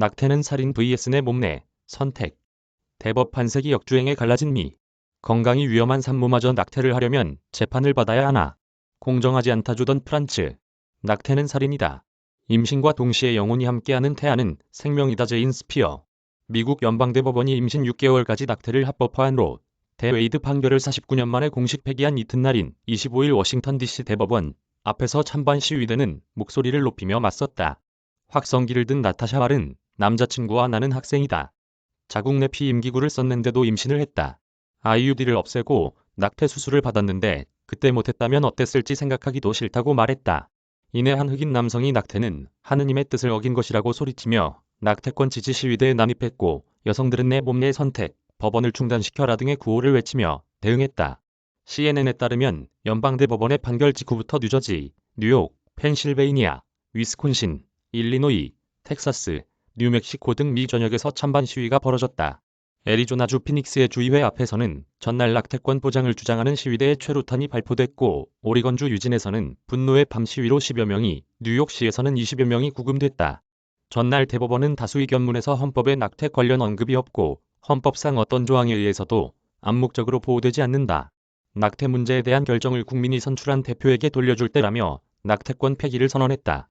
낙태는 살인 vs 내 몸내 선택. 대법 판색이 역주행에 갈라진 미. 건강이 위험한 산모마저 낙태를 하려면 재판을 받아야 하나. 공정하지 않다 주던 프란츠. 낙태는 살인이다. 임신과 동시에 영혼이 함께하는 태아는 생명이다 제인 스피어. 미국 연방대법원이 임신 6개월까지 낙태를 합법화한 로 대 웨이드 판결을 49년 만에 공식 폐기한 이튿날인 25일 워싱턴 DC 대법원 앞에서 찬반 시위대는 목소리를 높이며 맞섰다. 확성기를 든 나타샤 말은 남자친구와 나는 학생이다. 자국 내 피임기구를 썼는데도 임신을 했다. IUD를 없애고 낙태 수술을 받았는데 그때 못했다면 어땠을지 생각하기도 싫다고 말했다. 이내 한 흑인 남성이 낙태는 하느님의 뜻을 어긴 것이라고 소리치며 낙태권 지지 시위대에 난입했고 여성들은 내 몸 내 선택, 법원을 중단시켜라 등의 구호를 외치며 대응했다. CNN에 따르면 연방대법원의 판결 직후부터 뉴저지, 뉴욕, 펜실베이니아, 위스콘신, 일리노이, 텍사스, 뉴멕시코 등 미 전역에서 찬반 시위가 벌어졌다. 애리조나주 피닉스의 주의회 앞에서는 전날 낙태권 보장을 주장하는 시위대의 최루탄이 발포됐고 오리건주 유진에서는 분노의 밤 시위로 10여 명이, 뉴욕시에서는 20여 명이 구금됐다. 전날 대법원은 다수 의견문에서 헌법에 낙태 관련 언급이 없고 헌법상 어떤 조항에 의해서도 암묵적으로 보호되지 않는다. 낙태 문제에 대한 결정을 국민이 선출한 대표에게 돌려줄 때라며 낙태권 폐기를 선언했다.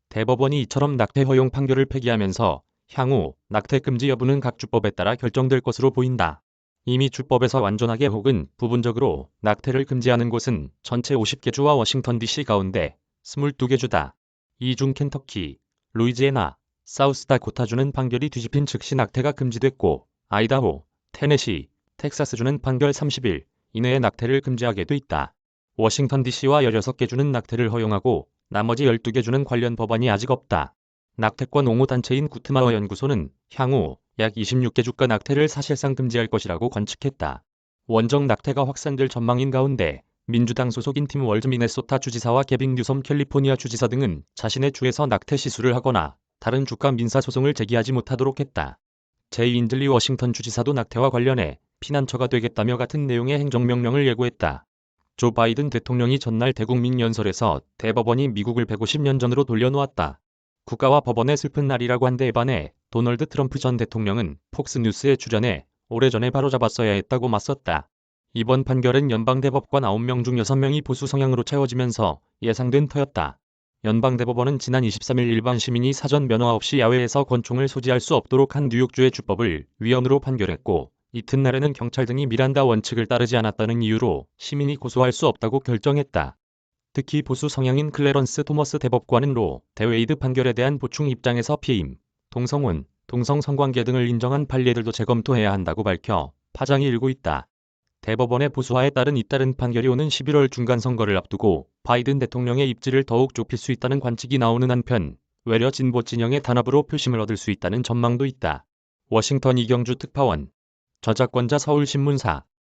대법원이 이처럼 낙태 허용 판결을 폐기하면서 향후 낙태 금지 여부는 각 주법에 따라 결정될 것으로 보인다. 이미 주법에서 완전하게 혹은 부분적으로 낙태를 금지하는 곳은 전체 50개 주와 워싱턴 DC 가운데 22개 주다. 이 중 켄터키, 루이지애나, 사우스다코타주는 판결이 뒤집힌 즉시 낙태가 금지됐고 아이다호, 테네시, 텍사스주는 판결 30일 이내에 낙태를 금지하게 돼 있다. 워싱턴 DC와 16개 주는 낙태를 허용하고 나머지 12개 주는 관련 법안이 아직 없다. 낙태권 옹호단체인 구트마워 연구소는 향후 약 26개 주가 낙태를 사실상 금지할 것이라고 관측했다. 원정 낙태가 확산될 전망인 가운데 민주당 소속인 팀 월즈 미네소타 주지사와 개빙 뉴섬 캘리포니아 주지사 등은 자신의 주에서 낙태 시술을 하거나 다른 주가 민사소송을 제기하지 못하도록 했다. 제이 윈즐리 워싱턴 주지사도 낙태와 관련해 피난처가 되겠다며 같은 내용의 행정명령을 예고했다. 조 바이든 대통령이 전날 대국민 연설에서 대법원이 미국을 150년 전으로 돌려놓았다. 국가와 법원의 슬픈 날이라고 한 데에 반해 도널드 트럼프 전 대통령은 폭스뉴스에 출연해 오래전에 바로잡았어야 했다고 맞섰다. 이번 판결은 연방대법관 9명 중 6명이 보수 성향으로 채워지면서 예상된 터였다. 연방대법원은 지난 23일 일반 시민이 사전 면허 없이 야외에서 권총을 소지할 수 없도록 한 뉴욕주의 주법을 위헌으로 판결했고 이튿날에는 경찰 등이 미란다 원칙을 따르지 않았다는 이유로 시민이 고소할 수 없다고 결정했다. 특히 보수 성향인 클래런스 토머스 대법관은 로 대 웨이드 판결에 대한 보충 입장에서 피임, 동성혼, 동성 성관계 등을 인정한 판례들도 재검토해야 한다고 밝혀 파장이 일고 있다. 대법원의 보수화에 따른 잇따른 판결이 오는 11월 중간선거를 앞두고 바이든 대통령의 입지를 더욱 좁힐 수 있다는 관측이 나오는 한편 외려 진보 진영의 단합으로 표심을 얻을 수 있다는 전망도 있다. 워싱턴 이경주 특파원. 저작권자 서울신문사